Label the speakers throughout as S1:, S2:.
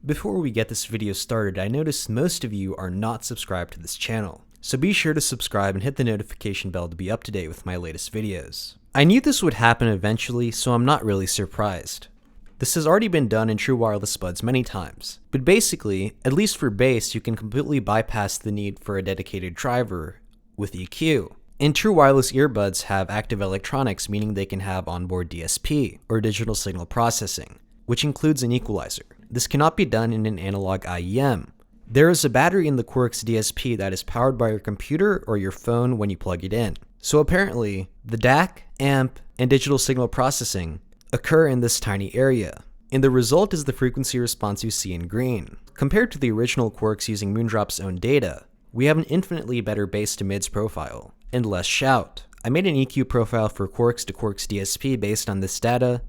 S1: Before we get this video started, I noticed most of you are not subscribed to this channel, so be sure to subscribe and hit the notification bell to be up to date with my latest videos. I knew this would happen eventually, so I'm not really surprised. This has already been done in true wireless buds many times, but basically, at least for bass, you can completely bypass the need for a dedicated driver with EQ. And true wireless earbuds have active electronics, meaning they can have onboard DSP, or digital signal processing, which includes an equalizer. This cannot be done in an analog IEM. There is a battery in the Quarks DSP that is powered by your computer or your phone when you plug it in. So apparently, the DAC, amp, and digital signal processing occur in this tiny area, and the result is the frequency response you see in green. Compared to the original Quarks using Moondrop's own data, we have an infinitely better bass to mids profile, and less shout. I made an EQ profile for Quarks to Quarks DSP based on this data,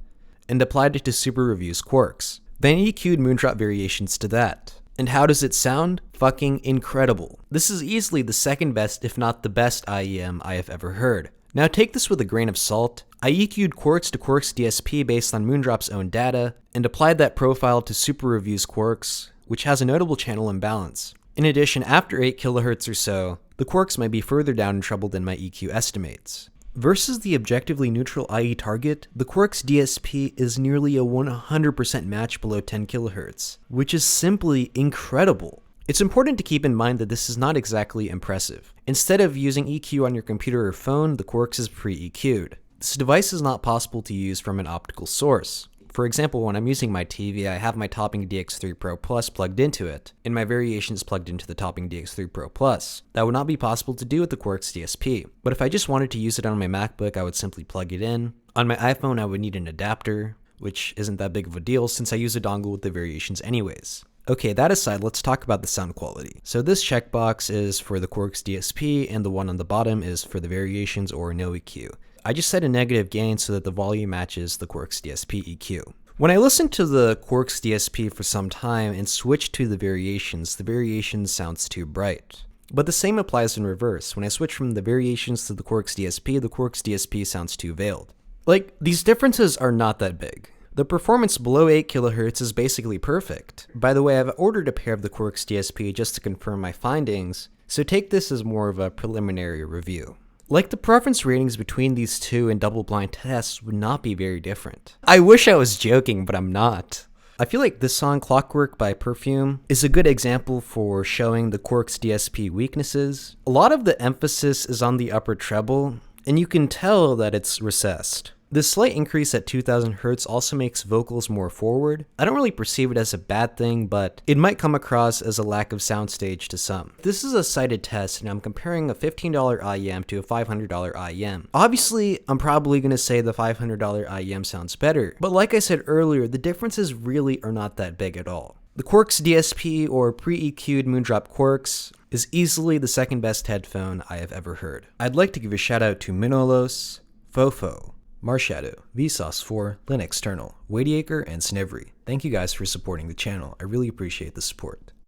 S1: and applied it to Super Review's Quarks. Then EQ'd Moondrop variations to that. And how does it sound? Fucking incredible. This is easily the second best, if not the best IEM I have ever heard. Now take this with a grain of salt. I EQ'd Quarks to Quarks DSP based on Moondrop's own data, and applied that profile to Super Review's Quarks, which has a notable channel imbalance. In addition, after 8 kHz or so, the Quarks might be further down in trouble than my EQ estimates. Versus the objectively neutral IE target, the Quarks DSP is nearly a 100% match below 10 kHz, which is simply incredible. It's important to keep in mind that this is not exactly impressive. Instead of using EQ on your computer or phone, the Quarks is pre-EQ'd. This device is not possible to use from an optical source. For example, when I'm using my TV, I have my Topping DX3 Pro Plus plugged into it, and my variations plugged into the Topping DX3 Pro Plus. That would not be possible to do with the Quarks DSP. But if I just wanted to use it on my MacBook, I would simply plug it in. On my iPhone, I would need an adapter, which isn't that big of a deal since I use a dongle with the variations anyways. Okay, that aside, let's talk about the sound quality. So this checkbox is for the Quarks DSP, and the one on the bottom is for the variations or no EQ. I just set a negative gain so that the volume matches the Quarks DSP EQ. When I listened to the Quarks DSP for some time and switched to the variations sounds too bright. But the same applies in reverse. When I switch from the variations to the Quarks DSP sounds too veiled. Like, these differences are not that big. The performance below 8 kHz is basically perfect. By the way, I've ordered a pair of the Quarks DSP just to confirm my findings, so take this as more of a preliminary review. Like, the preference ratings between these two in double-blind tests would not be very different. I wish I was joking, but I'm not. I feel like this song, Clockwork by Perfume, is a good example for showing the Quarks DSP weaknesses. A lot of the emphasis is on the upper treble, and you can tell that it's recessed. This slight increase at 2000 Hz also makes vocals more forward. I don't really perceive it as a bad thing, but it might come across as a lack of soundstage to some. This is a cited test, and I'm comparing a $15 IEM to a $500 IEM. Obviously, I'm probably going to say the $500 IEM sounds better, but like I said earlier, the differences really are not that big at all. The Quarks DSP, or pre-EQ'd Moondrop Quarks, is easily the second best headphone I have ever heard. I'd like to give a shout out to Minolos, Fofo, Marshadow, Vsauce4, Linux Ternal, Wadiacre, and Snivry. Thank you guys for supporting the channel. I really appreciate the support.